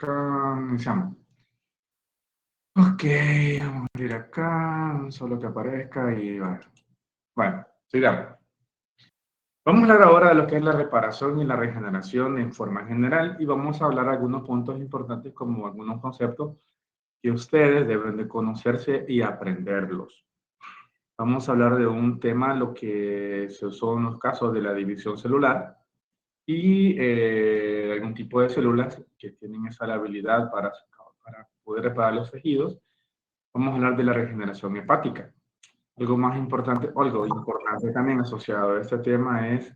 acá, iniciamos. Ok, vamos a ir acá, solo que aparezca y va. Bueno, sigamos. Vamos a hablar ahora de lo que es la reparación y la regeneración en forma general y vamos a hablar de algunos puntos importantes como algunos conceptos que ustedes deben de conocerse y aprenderlos. Vamos a hablar de un tema, lo que son los casos de la división celular y algún tipo de células que tienen esa habilidad para poder reparar los tejidos. Vamos a hablar de la regeneración hepática. Algo importante también asociado a este tema es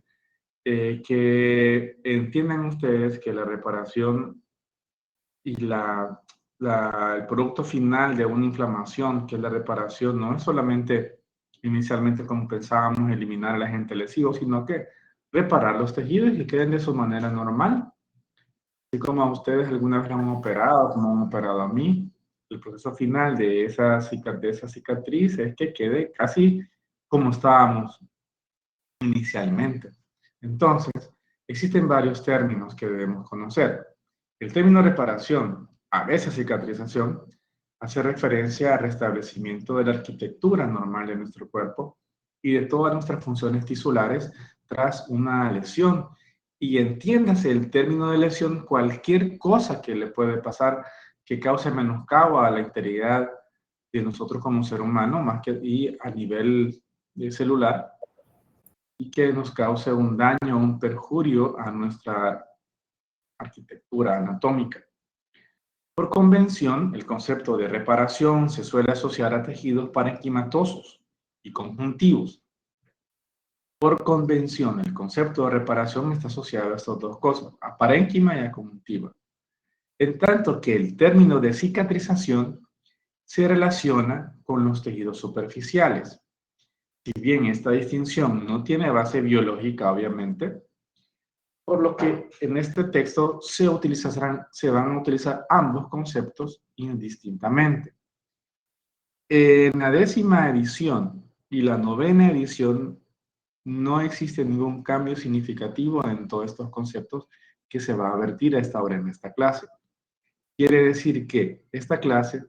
que entiendan ustedes que la reparación y el producto final de una inflamación, que es la reparación, no es solamente inicialmente como pensábamos eliminar al agente lesivo, sino que reparar los tejidos y que queden de su manera normal. Así como a ustedes alguna vez lo han operado, como han operado a mí, el proceso final de esa cicatriz es que quede casi como estábamos inicialmente. Entonces, existen varios términos que debemos conocer. El término reparación, a veces cicatrización, hace referencia al restablecimiento de la arquitectura normal de nuestro cuerpo y de todas nuestras funciones tisulares tras una lesión. Y entiéndase el término de lesión, cualquier cosa que le puede pasar que cause menoscabo a la integridad de nosotros como ser humano, más que y a nivel celular, y que nos cause un daño, un perjurio a nuestra arquitectura anatómica. Por convención, el concepto de reparación se suele asociar a tejidos parenquimatosos y conjuntivos. Por convención, el concepto de reparación está asociado a estas dos cosas, a parénquima y a conjuntiva. En tanto que el término de cicatrización se relaciona con los tejidos superficiales. Si bien esta distinción no tiene base biológica, obviamente, por lo que en este texto se van a utilizar ambos conceptos indistintamente. En la 10ª edición y la 9ª edición no existe ningún cambio significativo en todos estos conceptos que se va a vertir a esta hora en esta clase. Quiere decir que esta clase,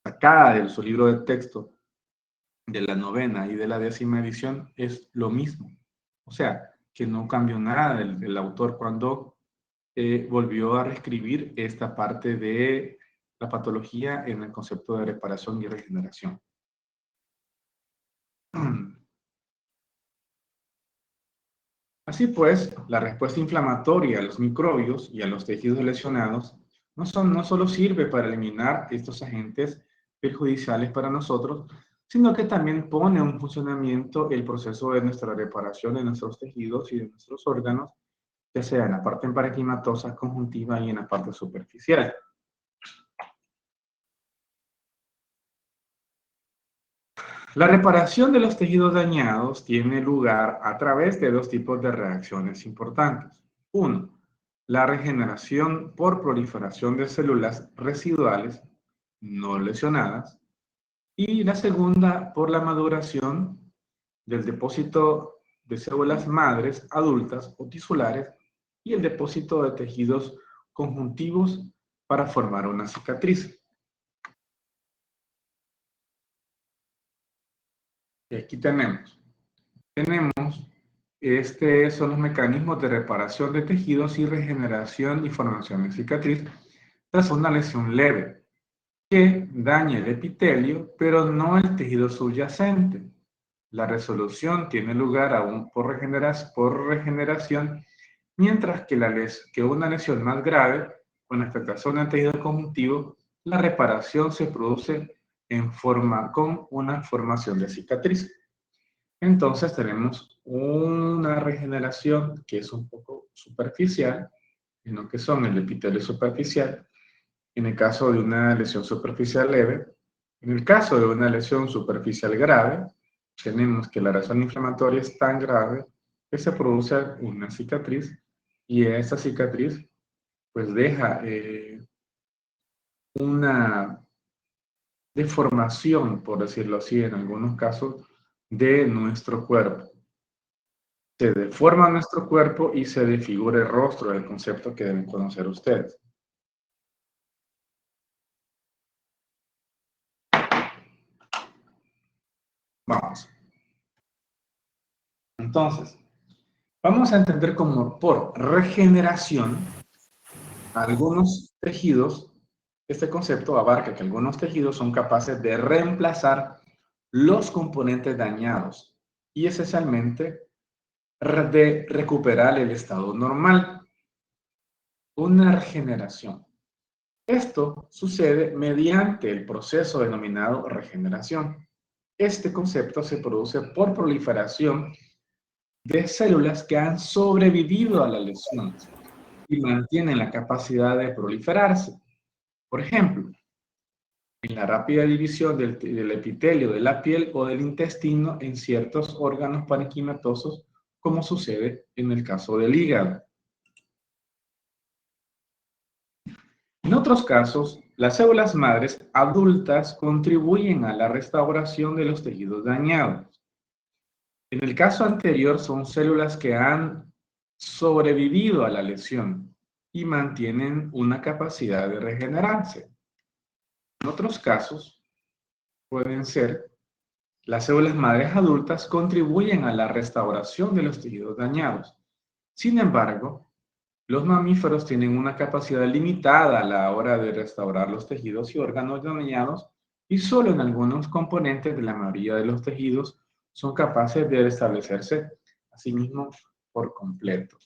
sacada de su libro de texto de la 9ª y de la 10ª edición, es lo mismo. O sea, que no cambió nada del autor cuando volvió a reescribir esta parte de la patología en el concepto de reparación y regeneración. Así pues, la respuesta inflamatoria a los microbios y a los tejidos lesionados no solo sirve para eliminar estos agentes perjudiciales para nosotros, sino que también pone en funcionamiento el proceso de nuestra reparación de nuestros tejidos y de nuestros órganos, ya sea en la parte parenquimatosa, conjuntiva y en la parte superficial. La reparación de los tejidos dañados tiene lugar a través de dos tipos de reacciones importantes. Uno, la regeneración por proliferación de células residuales no lesionadas. Y la segunda, por la maduración del depósito de células madres adultas o tisulares y el depósito de tejidos conjuntivos para formar una cicatriz. Y aquí tenemos son los mecanismos de reparación de tejidos y regeneración y formación de cicatriz tras una lesión leve que daña el epitelio, pero no el tejido subyacente. La resolución tiene lugar aún por regeneración, mientras que una lesión más grave, con afectación del tejido conjuntivo, la reparación se produce con una formación de cicatriz. Entonces tenemos una regeneración que es un poco superficial, en lo que son el epitelio superficial, en el caso de una lesión superficial leve. En el caso de una lesión superficial grave, tenemos que la razón inflamatoria es tan grave que se produce una cicatriz y esa cicatriz pues deja una deformación, por decirlo así, en algunos casos, de nuestro cuerpo. Se deforma nuestro cuerpo y se desfigura el rostro, el concepto que deben conocer ustedes. Vamos. Entonces, vamos a entender como por regeneración algunos tejidos. Este concepto abarca que algunos tejidos son capaces de reemplazar los componentes dañados y esencialmente de recuperar el estado normal, una regeneración. Esto sucede mediante el proceso denominado regeneración. Este concepto se produce por proliferación de células que han sobrevivido a la lesión y mantienen la capacidad de proliferarse. Por ejemplo, en la rápida división del epitelio de la piel o del intestino en ciertos órganos parenquimatosos, como sucede en el caso del hígado. En otros casos, las células madres adultas contribuyen a la restauración de los tejidos dañados. En el caso anterior, son células que han sobrevivido a la lesión y mantienen una capacidad de regenerarse. En otros casos, pueden ser las células madres adultas contribuyen a la restauración de los tejidos dañados. Sin embargo, los mamíferos tienen una capacidad limitada a la hora de restaurar los tejidos y órganos dañados y solo en algunos componentes de la mayoría de los tejidos son capaces de restablecerse a sí mismos por completo.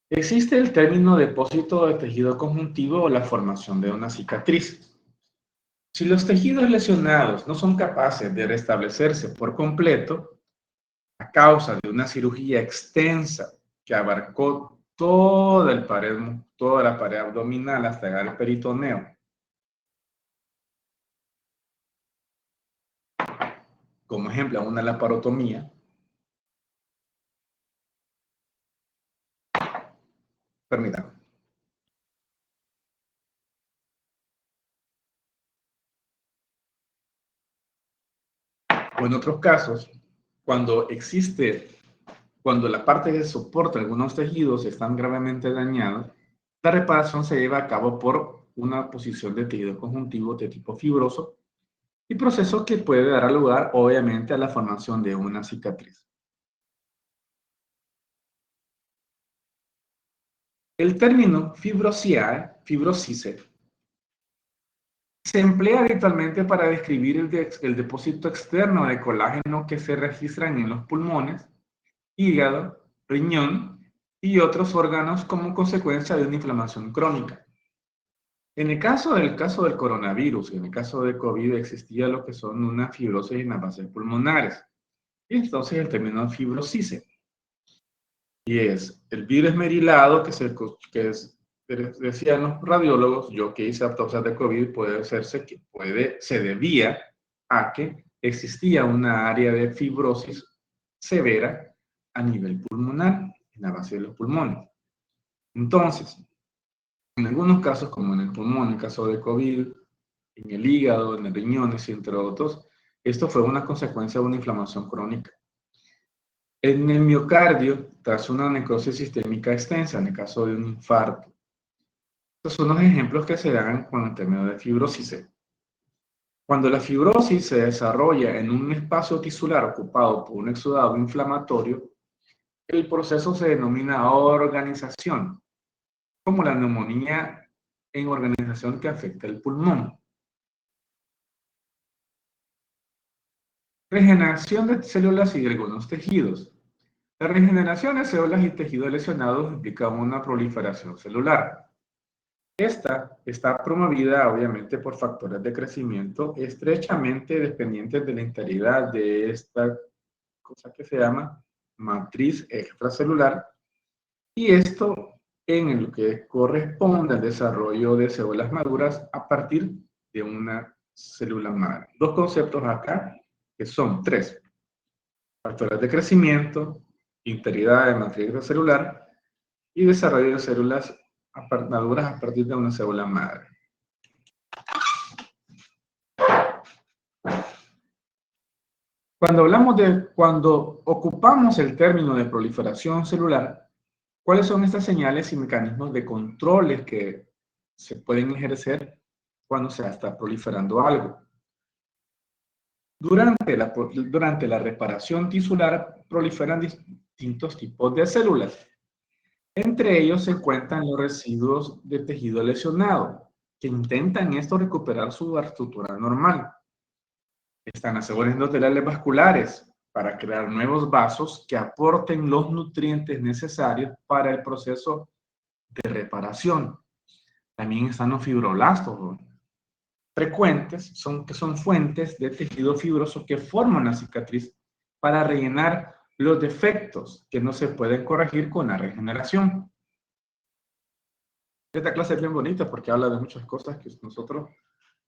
Existe el término depósito de tejido conjuntivo o la formación de una cicatriz. Si los tejidos lesionados no son capaces de restablecerse por completo, a causa de una cirugía extensa que abarcó toda la pared abdominal hasta llegar al peritoneo, como ejemplo una laparotomía, permítame. O en otros casos, cuando la parte de soporte de algunos tejidos están gravemente dañados, la reparación se lleva a cabo por una posición de tejido conjuntivo de tipo fibroso y proceso que puede dar lugar, obviamente, a la formación de una cicatriz. El término fibrosise, se emplea habitualmente para describir el depósito externo de colágeno que se registran en los pulmones, hígado, riñón y otros órganos como consecuencia de una inflamación crónica. En el caso del coronavirus, en el caso de COVID, existía lo que son una fibrosis en las bases pulmonares. Y entonces el término fibrosise. Y es el virus esmerilado decían los radiólogos, yo que hice autopsia de COVID, se debía a que existía una área de fibrosis severa a nivel pulmonar, en la base de los pulmones. Entonces, en algunos casos, como en el pulmón, en el caso de COVID, en el hígado, en los riñones, entre otros, esto fue una consecuencia de una inflamación crónica. En el miocardio, tras una necrosis sistémica extensa, en el caso de un infarto. Estos son los ejemplos que se dan con el término de fibrosis. Cuando la fibrosis se desarrolla en un espacio tisular ocupado por un exudado inflamatorio, el proceso se denomina organización, como la neumonía en organización que afecta el pulmón. Regeneración de células y de algunos tejidos. La regeneración de células y tejidos lesionados implica una proliferación celular. Esta está promovida obviamente por factores de crecimiento estrechamente dependientes de la integridad de esta cosa que se llama matriz extracelular, y esto en lo que corresponde al desarrollo de células maduras a partir de una célula madre. Dos conceptos acá que son tres: factores de crecimiento, integridad de matriz extracelular y desarrollo de células maduras a partir de una célula madre. Cuando ocupamos el término de proliferación celular, ¿cuáles son estas señales y mecanismos de controles que se pueden ejercer cuando se está proliferando algo? Durante la reparación tisular proliferan distintos tipos de células. Entre ellos se encuentran los residuos de tejido lesionado, que intentan esto recuperar su estructura normal. Están las células endoteliales vasculares, para crear nuevos vasos que aporten los nutrientes necesarios para el proceso de reparación. También están los fibroblastos, frecuentes, que son fuentes de tejido fibroso que forman la cicatriz para rellenar los defectos que no se pueden corregir con la regeneración. Esta clase es bien bonita porque habla de muchas cosas que nosotros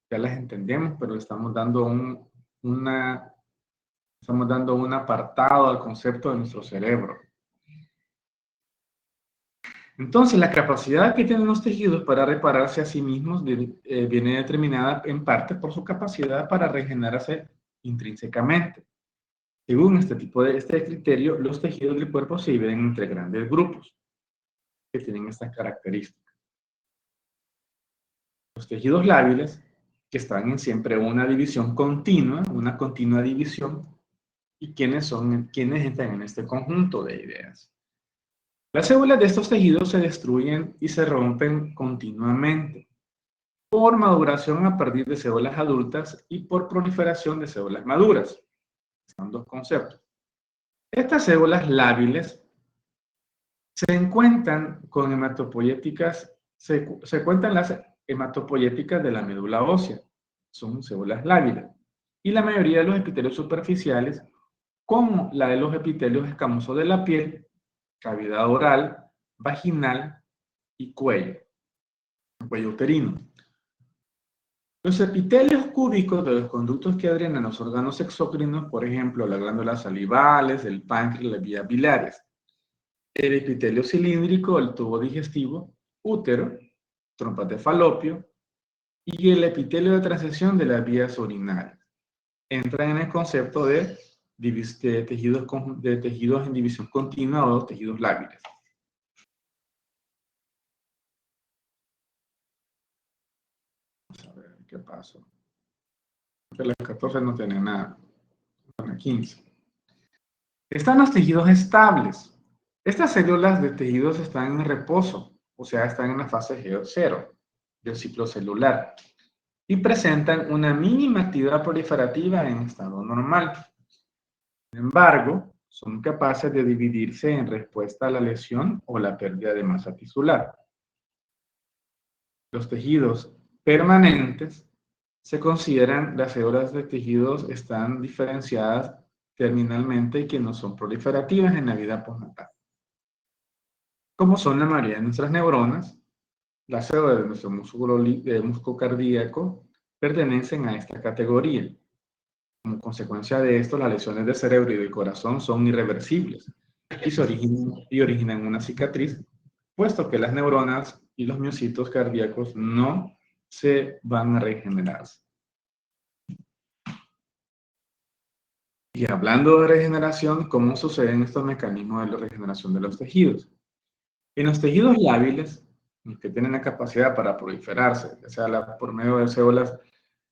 ya las entendemos, pero estamos dando un apartado al concepto de nuestro cerebro. Entonces, la capacidad que tienen los tejidos para repararse a sí mismos viene determinada en parte por su capacidad para regenerarse intrínsecamente. Según este criterio, los tejidos del cuerpo se dividen entre grandes grupos que tienen estas características. Los tejidos lábiles, que están en siempre una división continua, una continua división, y quienes entran en este conjunto de ideas. Las células de estos tejidos se destruyen y se rompen continuamente por maduración a partir de células adultas y por proliferación de células maduras. Son dos conceptos. Estas células lábiles se encuentran con hematopoyéticas, se cuentan las hematopoyéticas de la médula ósea, son células lábiles, y la mayoría de los epitelios superficiales, como la de los epitelios escamosos de la piel, cavidad oral, vaginal y cuello uterino. Los epitelios cúbicos de los conductos que drenan los órganos exócrinos, por ejemplo, las glándulas salivales, el páncreas y las vías biliares. El epitelio cilíndrico, el tubo digestivo, útero, trompas de falopio, y el epitelio de transición de las vías urinarias. Entran en el concepto de tejidos en división continua o tejidos lábiles. Vamos a ver qué pasó. Porque las 14 no tienen nada. Son las 15. Están los tejidos estables. Estas células de tejidos están en reposo, o sea, están en la fase G0 del ciclo celular y presentan una mínima actividad proliferativa en estado normal. Sin embargo, son capaces de dividirse en respuesta a la lesión o la pérdida de masa tisular. Los tejidos permanentes se consideran las células de tejidos están diferenciadas terminalmente y que no son proliferativas en la vida postnatal. Como son la mayoría de nuestras neuronas, las células de nuestro músculo cardíaco pertenecen a esta categoría. Como consecuencia de esto, las lesiones del cerebro y del corazón son irreversibles y originan una cicatriz, puesto que las neuronas y los miocitos cardíacos no se van a regenerarse. Y hablando de regeneración, ¿cómo suceden estos mecanismos de la regeneración de los tejidos? En los tejidos lábiles, que tienen la capacidad para proliferarse, ya sea por medio de células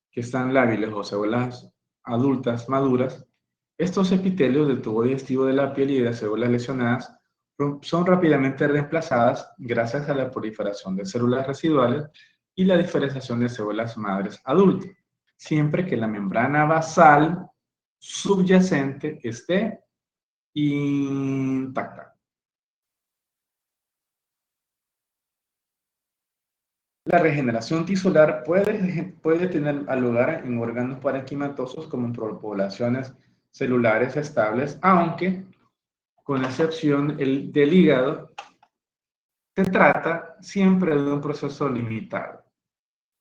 que están lábiles o células adultas maduras, estos epitelios del tubo digestivo de la piel y de las células lesionadas son rápidamente reemplazadas gracias a la proliferación de células residuales y la diferenciación de células madres adultas, siempre que la membrana basal subyacente esté intacta. La regeneración tisular puede tener lugar en órganos parenquimatosos como en poblaciones celulares estables, aunque, con excepción del hígado, se trata siempre de un proceso limitado.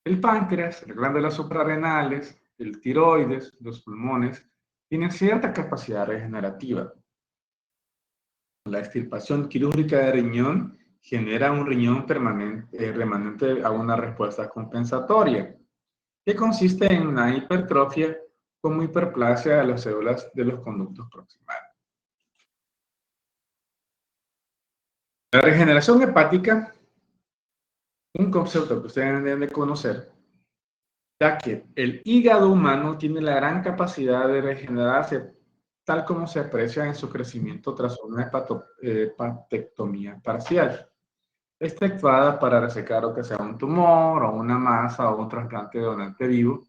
El páncreas, las glándulas suprarrenales, el tiroides, los pulmones, tienen cierta capacidad regenerativa. La extirpación quirúrgica de riñón genera un riñón remanente a una respuesta compensatoria, que consiste en una hipertrofia como hiperplasia de las células de los conductos proximales. La regeneración hepática, un concepto que ustedes deben de conocer, ya que el hígado humano tiene la gran capacidad de regenerarse, tal como se aprecia en su crecimiento tras una hepatectomía parcial. Está actuada para resecar lo que sea un tumor o una masa o un trasplante de donante vivo,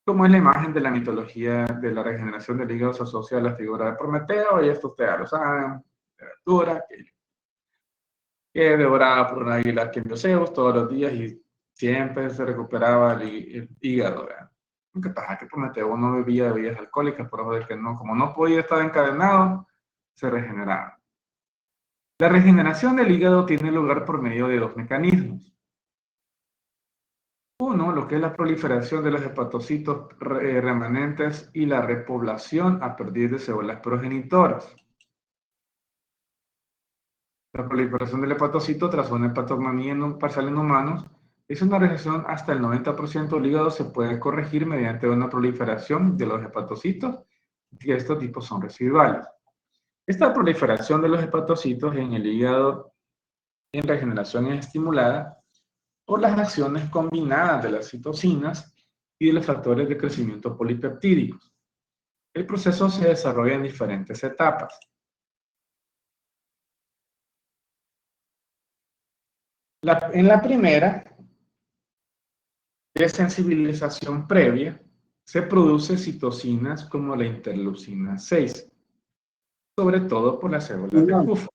como es la imagen de la mitología de la regeneración del hígado se asocia a la figura de Prometeo, y esto ustedes lo saben, de aventura, que devoraba por un águila que envió Zeus todos los días y siempre se recuperaba el hígado. ¿Verdad? Aunque pasa que Prometeo no bebía bebidas alcohólicas, por eso de que no, como no podía estar encadenado, se regeneraba. La regeneración del hígado tiene lugar por medio de dos mecanismos. Uno, lo que es la proliferación de los hepatocitos remanentes y la repoblación a partir de células progenitoras. La proliferación del hepatocito tras una hepatomanía parcial en humanos es una reacción hasta el 90% del hígado se puede corregir mediante una proliferación de los hepatocitos, y estos tipos son residuales. Esta proliferación de los hepatocitos en el hígado en regeneración es estimulada por las acciones combinadas de las citocinas y de los factores de crecimiento polipeptídicos. El proceso se desarrolla en diferentes etapas. En la primera, de sensibilización previa, se producen citocinas como la interleucina 6, sobre todo por las células de Kupffer.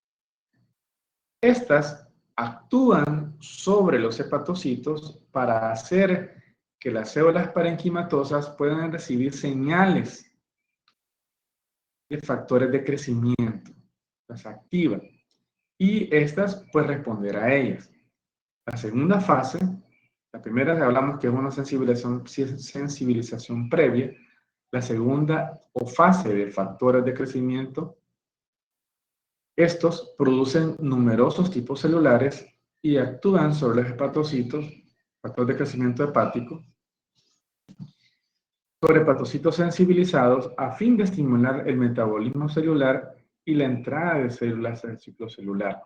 Estas actúan sobre los hepatocitos para hacer que las células parenquimatosas puedan recibir señales de factores de crecimiento, las activan, y estas pues responder a ellas. La segunda fase, la primera hablamos que es una sensibilización previa, la segunda o fase de factores de crecimiento, estos producen numerosos tipos celulares y actúan sobre los hepatocitos, factores de crecimiento hepático, sobre hepatocitos sensibilizados a fin de estimular el metabolismo celular y la entrada de células al ciclo celular.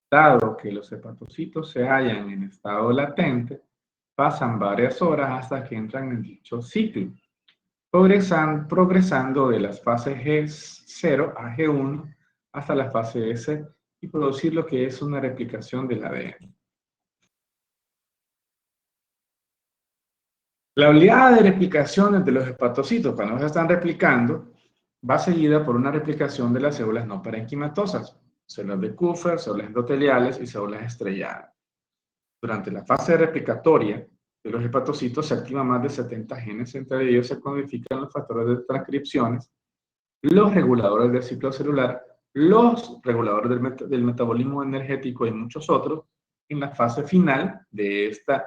Dado que los hepatocitos se hallan en estado latente, pasan varias horas hasta que entran en dicho ciclo, progresando de las fases G0 a G1 hasta la fase S y producir lo que es una replicación del ADN. La oleada de replicaciones de los hepatocitos cuando se están replicando va seguida por una replicación de las células no parenquimatosas, células de Kupffer, células endoteliales y células estrelladas. Durante la fase replicatoria de los hepatocitos se activan más de 70 genes, entre ellos se codifican los factores de transcripciones, los reguladores del ciclo celular, los reguladores del metabolismo energético y muchos otros. En la fase final de esta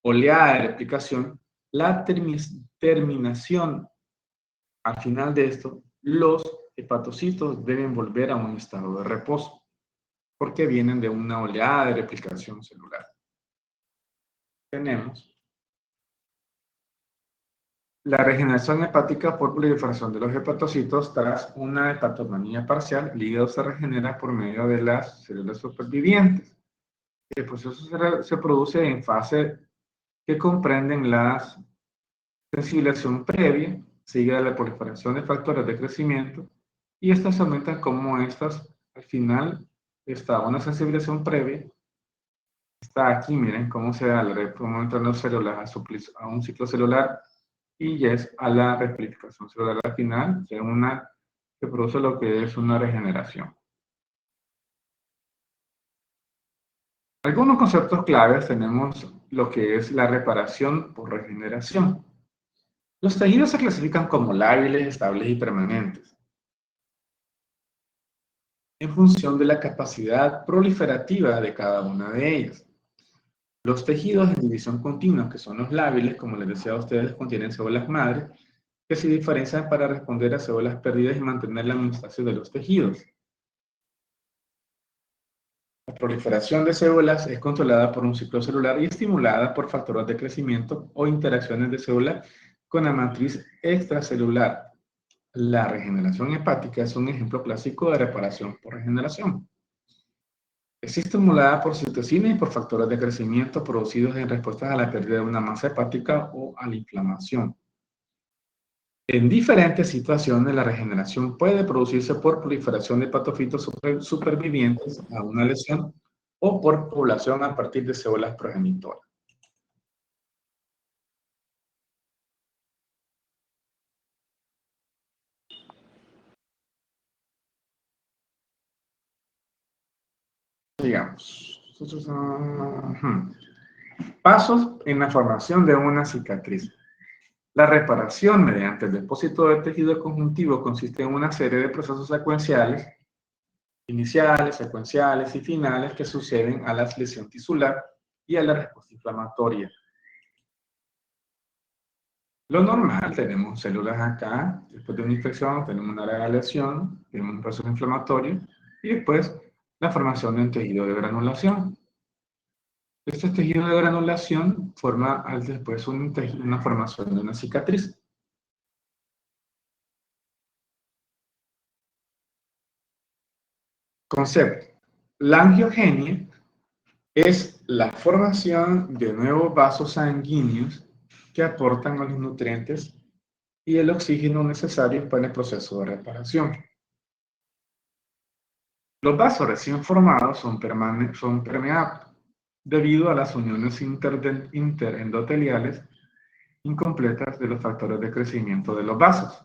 oleada de replicación, la terminación al final de esto, los hepatocitos deben volver a un estado de reposo, porque vienen de una oleada de replicación celular. Tenemos la regeneración hepática por proliferación de los hepatocitos tras una hepatomanía parcial. El hígado se regenera por medio de las células supervivientes. El proceso se produce en fase que comprenden la sensibilización previa, sigue la proliferación de factores de crecimiento, y estas aumentan como estas, al final está una sensibilización previa, está aquí, miren cómo se da cómo entran las células a un ciclo celular, y ya es a la replicación celular al final, se produce lo que es una regeneración. Algunos conceptos claves tenemos lo que es la reparación por regeneración. Los tejidos se clasifican como lábiles, estables y permanentes, en función de la capacidad proliferativa de cada una de ellas. Los tejidos de división continua, que son los lábiles, como les decía a ustedes, contienen células madre, que se diferencian para responder a células perdidas y mantener la homeostasis de los tejidos. La proliferación de células es controlada por un ciclo celular y estimulada por factores de crecimiento o interacciones de células con la matriz extracelular. La regeneración hepática es un ejemplo clásico de reparación por regeneración. Es estimulada por citocina y por factores de crecimiento producidos en respuesta a la pérdida de una masa hepática o a la inflamación. En diferentes situaciones, la regeneración puede producirse por proliferación de patofitos supervivientes a una lesión o por población a partir de células progenitoras. Digamos, pasos en la formación de una cicatriz. La reparación mediante el depósito de tejido conjuntivo consiste en una serie de procesos secuenciales, iniciales, secuenciales y finales que suceden a la lesión tisular y a la respuesta inflamatoria. Lo normal, tenemos células acá, después de una infección tenemos una área de lesión, tenemos un proceso inflamatorio y después la formación de un tejido de granulación. Este tejido de granulación forma después una formación de una cicatriz. Concepto. La angiogenia es la formación de nuevos vasos sanguíneos que aportan los nutrientes y el oxígeno necesarios para el proceso de reparación. Los vasos recién formados son permeables debido a las uniones interendoteliales incompletas de los factores de crecimiento de los vasos.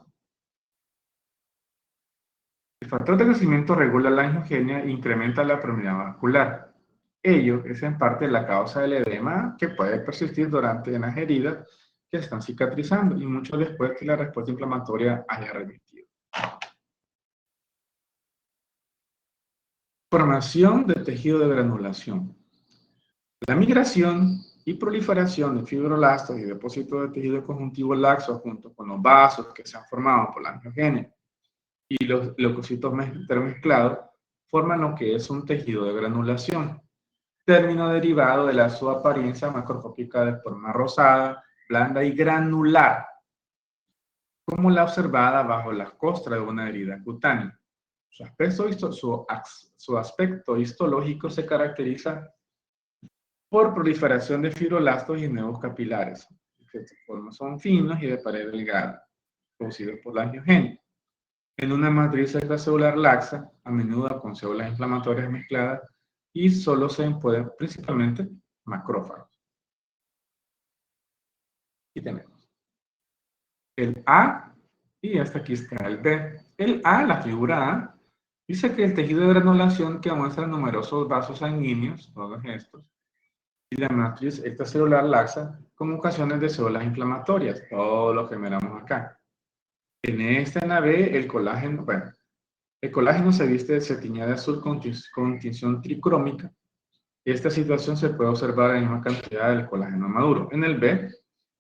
El factor de crecimiento regula la angiogenia e incrementa la permeabilidad vascular. Ello es en parte la causa del edema que puede persistir durante las heridas que están cicatrizando y mucho después que la respuesta inflamatoria haya remitido. Formación de tejido de granulación. La migración y proliferación de fibroblastos y depósitos de tejido conjuntivo laxo junto con los vasos que se han formado por la angiogenia y los leucocitos intermezclados forman lo que es un tejido de granulación, término derivado de su apariencia macroscópica de forma rosada, blanda y granular, como la observada bajo la costra de una herida cutánea. Su aspecto histológico se caracteriza por proliferación de fibroblastos y nuevos capilares, que son finos y de pared delgada, producidos por la angiogenia. En una matriz extracelular laxa, a menudo con células inflamatorias mezcladas, y solo se pueden principalmente macrófagos. Aquí tenemos el A y hasta aquí está el B. El A, la figura A, dice que el tejido de granulación que muestra numerosos vasos sanguíneos, todos estos, y la matriz extracelular laxa con ocasiones de células inflamatorias, todo lo que miramos acá. En la B, el colágeno, bueno, el colágeno se tiñe de azul con tinción tricrómica. Esta situación se puede observar en la misma cantidad del colágeno maduro. En el B,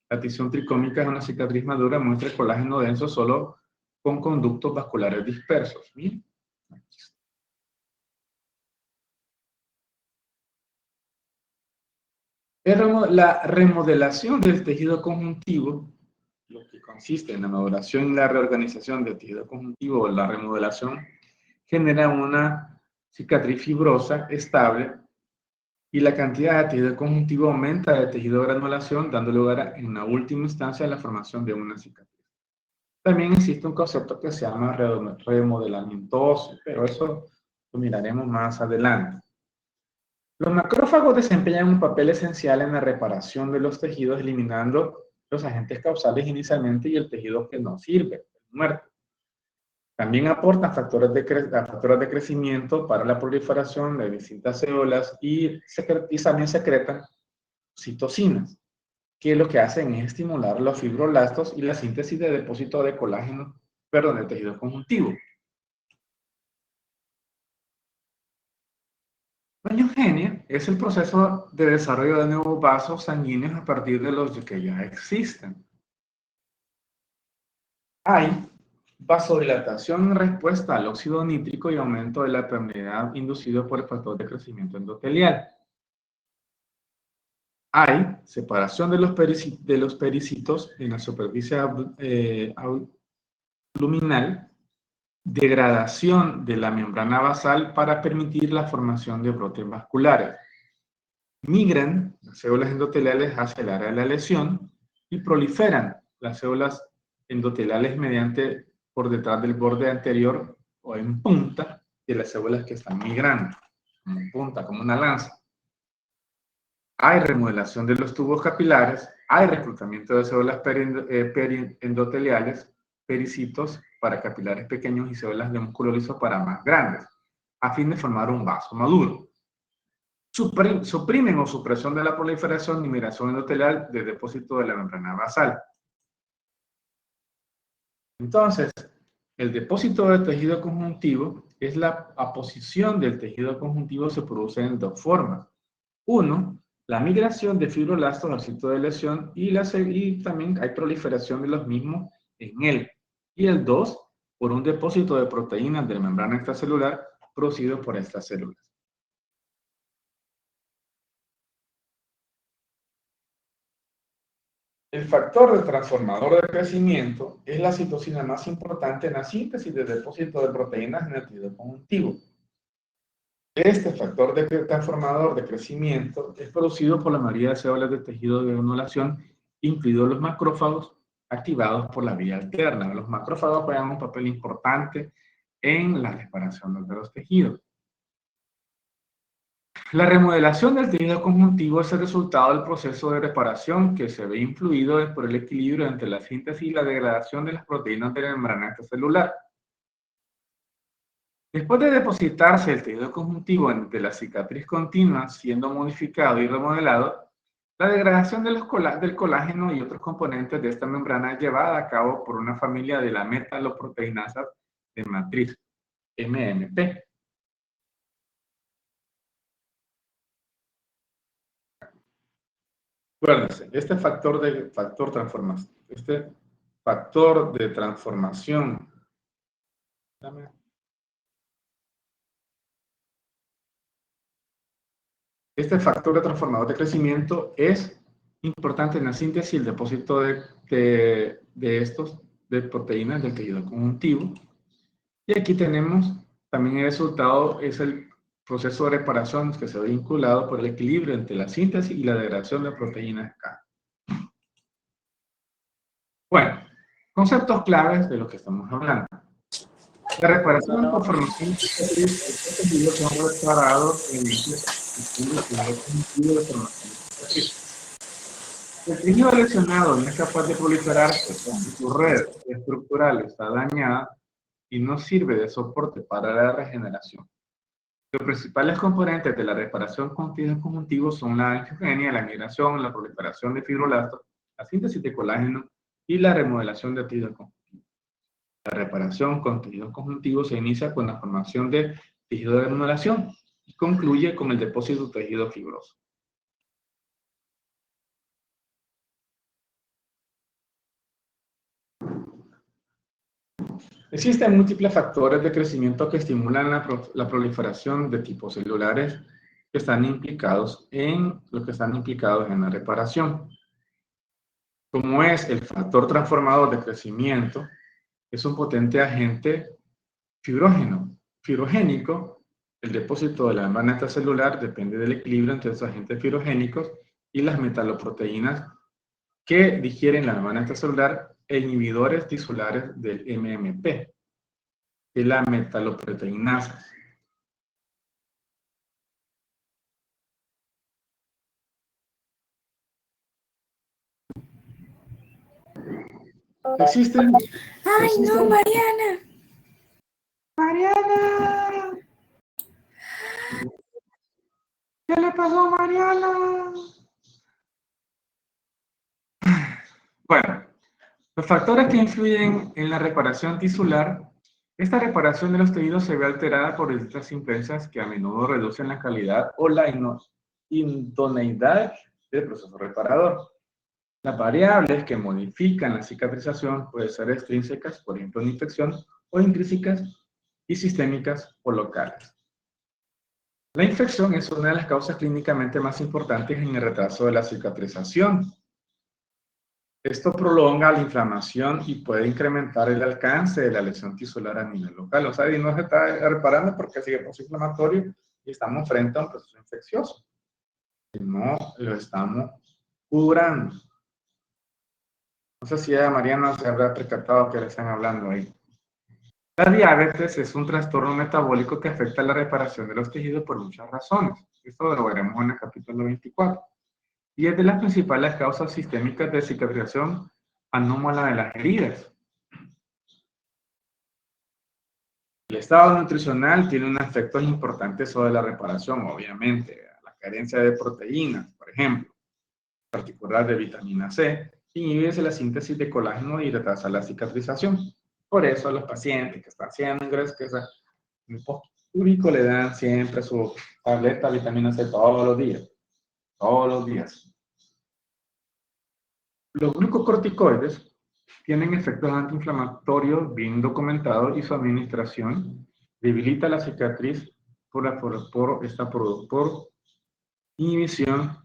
la tinción tricrómica es una cicatriz madura, muestra el colágeno denso solo con conductos vasculares dispersos. Miren. La remodelación del tejido conjuntivo, lo que consiste en la maduración y la reorganización del tejido conjuntivo, la remodelación, genera una cicatriz fibrosa, estable, y la cantidad de tejido conjuntivo aumenta de tejido de granulación, dando lugar en la última instancia a la formación de una cicatriz. También existe un concepto que se llama remodelamiento óseo, pero eso lo miraremos más adelante. Los macrófagos desempeñan un papel esencial en la reparación de los tejidos, eliminando los agentes causales inicialmente y el tejido que no sirve, el muerto. También aportan factores de crecimiento para la proliferación de distintas células y también secretan citocinas, que lo que hacen es estimular los fibroblastos y la síntesis de depósitos de colágeno, de tejido conjuntivo. La angiogenia es el proceso de desarrollo de nuevos vasos sanguíneos a partir de los que ya existen. Hay vasodilatación en respuesta al óxido nítrico y aumento de la permeabilidad inducido por el factor de crecimiento endotelial. Hay separación de los pericitos en la superficie abdominal degradación de la membrana basal para permitir la formación de brotes vasculares. Migran las células endoteliales hacia el área de la lesión y proliferan las células endoteliales mediante por detrás del borde anterior o en punta de las células que están migrando, como en punta, como una lanza. Hay remodelación de los tubos capilares, hay reclutamiento de células periendoteliales, pericitos para capilares pequeños y células de músculo liso para más grandes, a fin de formar un vaso maduro. Suprimen o supresión de la proliferación y migración endotelial del depósito de la membrana basal. Entonces, el depósito del tejido conjuntivo es la aposición del tejido conjuntivo, se produce en dos formas. Uno, la migración de fibroblastos al sitio de lesión y también hay proliferación de los mismos en él. Y el dos, por un depósito de proteínas de la membrana extracelular producido por estas células. El factor de transformador de crecimiento es la citosina más importante en la síntesis de depósito de proteínas en el tejido conjuntivo. Este factor de transformador de crecimiento es producido por la mayoría de células de tejido de granulación, incluidos los macrófagos, activados por la vía alterna. Los macrófagos juegan un papel importante en la reparación de los tejidos. La remodelación del tejido conjuntivo es el resultado del proceso de reparación que se ve influido por el equilibrio entre la síntesis y la degradación de las proteínas de la membrana extracelular. Después de depositarse el tejido conjuntivo de la cicatriz continua, siendo modificado y remodelado, la degradación del colágeno y otros componentes de esta membrana es llevada a cabo por una familia de la metaloproteinasas de matriz, MMP. Acuérdense, este factor de transformación, este factor de transformador de crecimiento es importante en la síntesis y el depósito de proteínas del tejido conjuntivo. Y aquí tenemos también el resultado, es el proceso de reparación que se ve vinculado por el equilibrio entre la síntesis y la degradación de proteínas K. Bueno, conceptos claves de lo que estamos hablando. La reparación por formación de tejidos son reparados en el tejido de formación de tejidos. El tejido lesionado no es capaz de proliferarse porque su red estructural está dañada y no sirve de soporte para la regeneración. Los principales componentes de la reparación con tejidos conjuntivos son la angiogenia, la migración, la proliferación de fibroblastos, la síntesis de colágeno y la remodelación de tejidos conjuntivos. La reparación con tejidos conjuntivos se inicia con la formación de tejido de granulación y concluye con el depósito de tejido fibroso. Existen múltiples factores de crecimiento que estimulan la proliferación de tipos celulares que están implicados en la reparación. Como es el factor transformador de crecimiento, es un potente agente fibrogénico. El depósito de la membrana extracelular depende del equilibrio entre los agentes fibrogénicos y las metaloproteínas que digieren la membrana extracelular e inhibidores tisulares del MMP, de la metaloproteinasa. Existen... ¡Ay, no, Mariana! ¡Mariana! ¿Qué le pasó a Mariana? Bueno, los factores que influyen en la reparación tisular. Esta reparación de los tejidos se ve alterada por distintas influencias que a menudo reducen la calidad o la idoneidad del proceso reparador. Las variables que modifican la cicatrización pueden ser extrínsecas, por ejemplo, una infección, o intrínsecas y sistémicas o locales. La infección es una de las causas clínicamente más importantes en el retraso de la cicatrización. Esto prolonga la inflamación y puede incrementar el alcance de la lesión tisular a nivel local. O sea, y no se está reparando porque sigue posinflamatorio y estamos frente a un proceso infeccioso. Y no lo estamos curando. No sé si a Mariana se habrá percatado que le están hablando ahí. La diabetes es un trastorno metabólico que afecta la reparación de los tejidos por muchas razones. Esto lo veremos en el capítulo 24. Y es de las principales causas sistémicas de cicatrización anómala de las heridas. El estado nutricional tiene un efecto importante sobre la reparación, obviamente. La carencia de proteínas, por ejemplo, en particular de vitamina C, inhibe la síntesis de colágeno y retrasa la cicatrización. Por eso a los pacientes que están haciendo ingresos en el post-úrico le dan siempre su tableta de vitamina C todos los días. Todos los días. Los glucocorticoides tienen efectos antiinflamatorios bien documentados y su administración debilita la cicatriz por inhibición,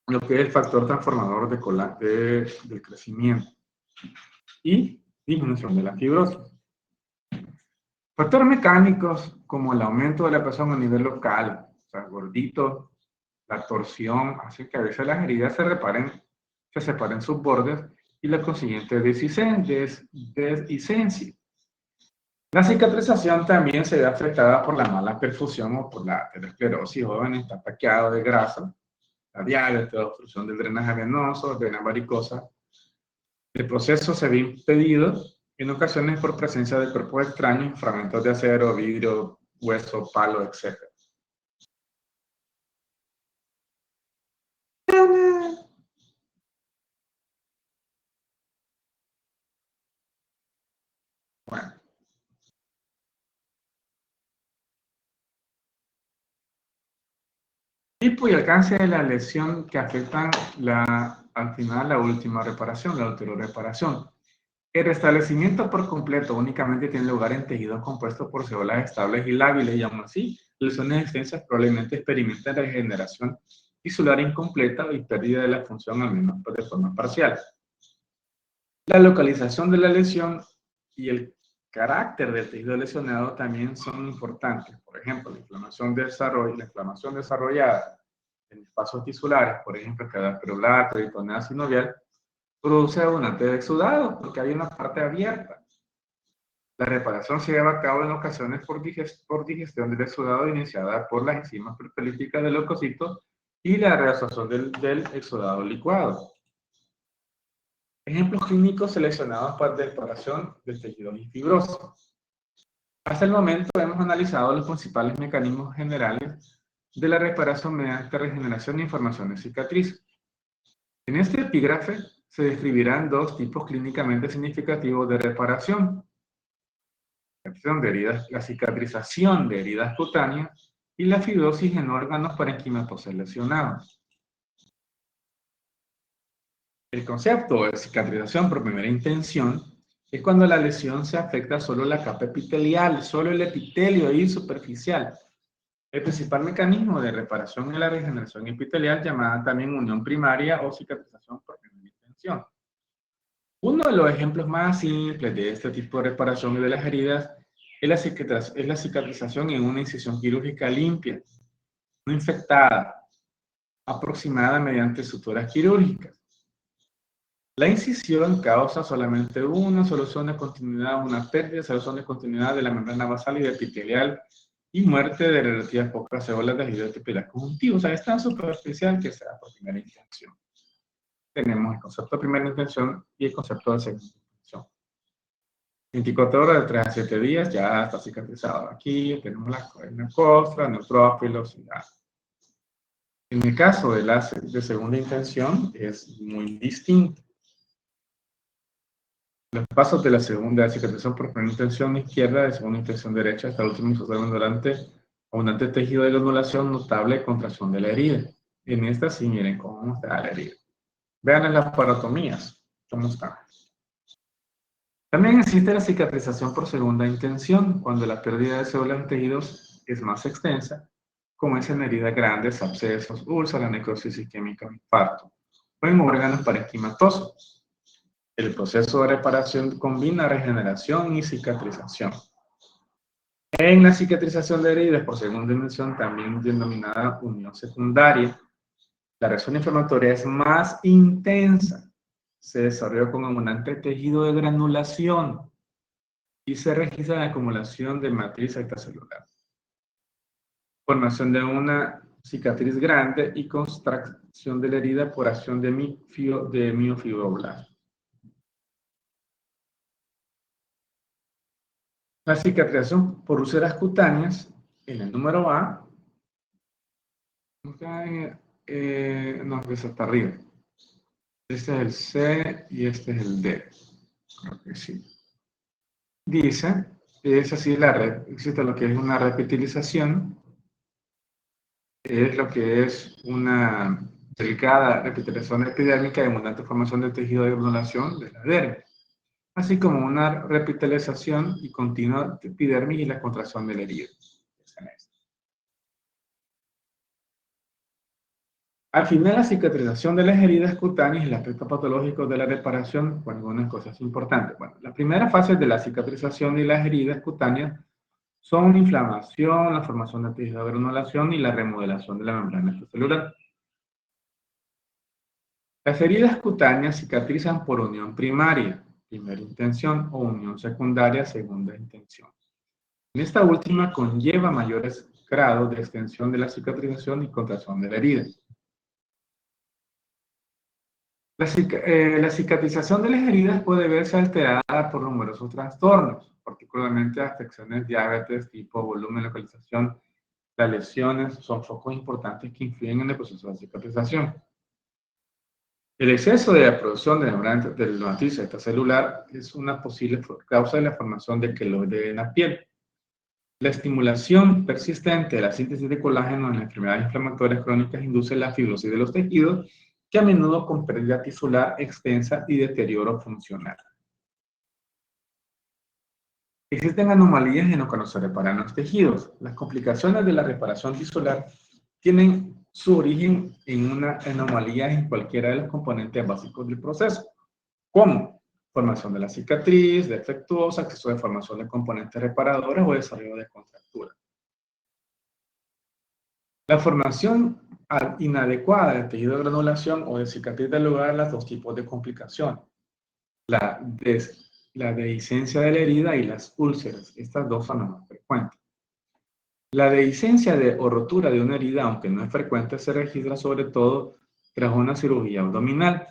lo que es el factor transformador del crecimiento y disminución de la fibrosis. Factores mecánicos como el aumento de la presión a nivel local, o sea, gordito, la torsión, hace que a veces las heridas se separen sus bordes y la consiguiente deshicencia. La cicatrización también se ve afectada por la mala perfusión o por la aterosclerosis joven, está taqueado de grasa, la diabetes, obstrucción del drenaje venoso, vena varicosa. El proceso se ve impedido en ocasiones por presencia de cuerpos extraños, fragmentos de acero, vidrio, hueso, palo, etc. Bueno. Tipo y alcance de la lesión que afectan al final la última reparación, la ultrarreparación. El restablecimiento por completo únicamente tiene lugar en tejidos compuestos por células estables y lábiles, y aún así, lesiones extensas probablemente experimentan regeneración tisular incompleta y pérdida de la función, al menos de forma parcial. La localización de la lesión y el carácter del tejido lesionado también son importantes. Por ejemplo, la inflamación desarrollada en espacios tisulares, por ejemplo, cadera perolar, peritoneo sinovial, produce abundante de exudado porque hay una parte abierta. La reparación se lleva a cabo en ocasiones por digestión del exudado iniciada por las enzimas proteolíticas del leucocito y la reabsorción del exudado licuado. Ejemplos clínicos seleccionados para reparación del tejido fibroso. Hasta el momento hemos analizado los principales mecanismos generales de la reparación mediante regeneración e información de cicatriz. En este epígrafe se describirán dos tipos clínicamente significativos de reparación. La cicatrización de heridas cutáneas y la fibrosis en órganos parenquimatosos lesionados. El concepto de cicatrización por primera intención es cuando la lesión se afecta solo la capa epitelial, solo el epitelio y superficial. El principal mecanismo de reparación es la regeneración epitelial, llamada también unión primaria o cicatrización por primera intención. Uno de los ejemplos más simples de este tipo de reparación y de las heridas es la cicatrización en una incisión quirúrgica limpia, no infectada, aproximada mediante suturas quirúrgicas. La incisión causa solamente una solución de continuidad, una pérdida de solución de continuidad de la membrana basal y de epitelial y muerte de relativas pocas células de tejido epitelial conjuntivo. O sea, es tan superficial que sea por primera intención. Tenemos el concepto de primera intención y el concepto de segunda intención. 24 horas de 3 a 7 días ya está cicatrizado. Aquí tenemos la costra, neutrófilos y ya. En el caso de segunda intención es muy distinto. Los pasos de la segunda cicatrización por primera intención izquierda, de segunda intención derecha, hasta el último abundante tejido de granulación, notable contracción de la herida. En esta sí, miren cómo está la herida. Vean en las parotomías, cómo están. También existe la cicatrización por segunda intención, cuando la pérdida de células en tejidos es más extensa, como es en heridas grandes, abscesos, úlceras, necrosis isquémica, infarto, o en órganos parenquimatosos. El proceso de reparación combina regeneración y cicatrización. En la cicatrización de heridas por segunda dimensión, también denominada unión secundaria, la reacción inflamatoria es más intensa. Se desarrolla con abundante tejido de granulación y se registra la acumulación de matriz extracelular. Formación de una cicatriz grande y contracción de la herida por acción de miofibroblastos. La cicatrización por úlceras cutáneas, en el número A, no, es hasta arriba. Este es el C y este es el D. Creo que sí. Dice, es así la red, existe lo que es una repitilización, es lo que es una delgada repitilización epidérmica y abundante formación de tejido de granulación de la dermis, así como una repitalización y continua epidermis y la contracción de la herida. Al final, la cicatrización de las heridas cutáneas y el aspecto patológico de la reparación, con algunas cosas importantes. Bueno, la primera fase de la cicatrización de las heridas cutáneas son inflamación, la formación de tejido de granulación y la remodelación de la membrana extracelular. Las heridas cutáneas cicatrizan por unión primaria, primera intención, o unión secundaria, segunda intención. En esta última conlleva mayores grados de extensión de la cicatrización y contracción de la herida. La cicatrización de las heridas puede verse alterada por numerosos trastornos, particularmente afecciones, diabetes, tipo, volumen, localización. Las lesiones son focos importantes que influyen en el proceso de cicatrización. El exceso de la producción de la matriz extracelular es una posible causa de la formación de queloide en la piel. La estimulación persistente de la síntesis de colágeno en las enfermedades inflamatorias crónicas induce la fibrosis de los tejidos, que a menudo con pérdida tisular extensa y deterioro funcional. Existen anomalías en lo que no se reparan los tejidos. Las complicaciones de la reparación tisular tienen su origen en una anomalía en cualquiera de los componentes básicos del proceso, como formación de la cicatriz, defectuosa, exceso de formación de componentes reparadores o desarrollo de contractura. La formación inadecuada del tejido de granulación o de cicatriz da lugar a los dos tipos de complicaciones. La dehiscencia de la herida y las úlceras. Estas dos son las más frecuentes. La dehiscencia o rotura de una herida, aunque no es frecuente, se registra sobre todo tras una cirugía abdominal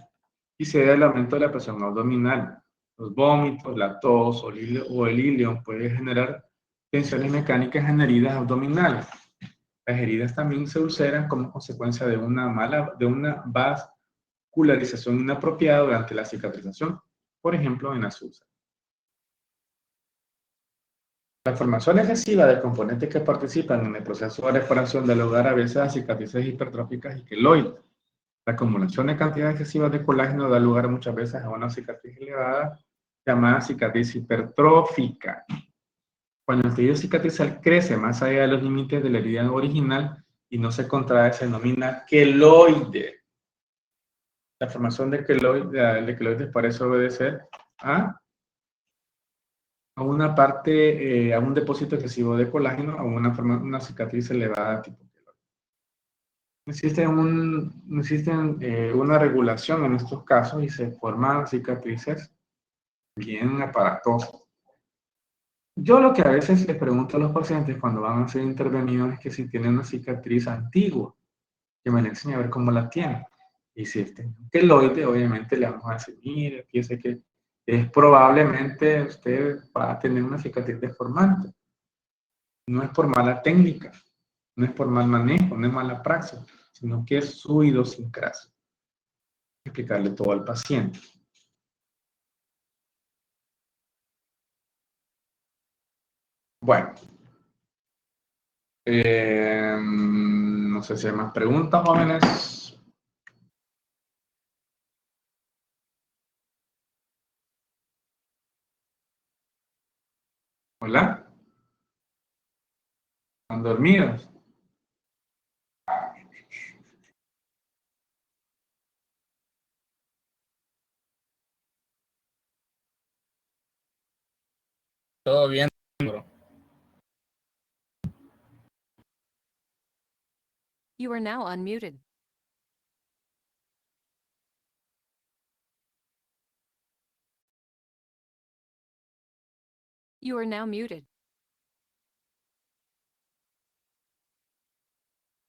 y se debe al aumento de la presión abdominal. Los vómitos, la tos o el ilion puede generar tensiones mecánicas en heridas abdominales. Las heridas también se ulceran como consecuencia de una vascularización inapropiada durante la cicatrización, por ejemplo, en las úlceras. La formación excesiva de componentes que participan en el proceso de reparación da lugar a veces a cicatrices hipertróficas y queloides. La acumulación de cantidades excesivas de colágeno da lugar muchas veces a una cicatriz elevada llamada cicatriz hipertrófica. Cuando el tejido cicatrizal crece más allá de los límites de la herida original y no se contrae, se denomina queloide. La formación de queloides parece obedecer a una parte, a un depósito excesivo de colágeno, a una cicatriz elevada tipo queloide. Existe una regulación en estos casos y se forman cicatrices bien aparatosas. Yo lo que a veces les pregunto a los pacientes cuando van a ser intervenidos es que si tienen una cicatriz antigua, que me la enseñe a ver cómo la tienen. Y si es un queloide, obviamente le vamos a decir, mire, fíjese que es probablemente usted va a tener una cicatriz deformante. No es por mala técnica, no es por mal manejo, no es mala praxis, sino que es su idiosincrasia. Explicarle todo al paciente. Bueno, no sé si hay más preguntas, jóvenes. Hola. ¿Están dormidos? Todo bien, bro. You are now unmuted. You are now muted.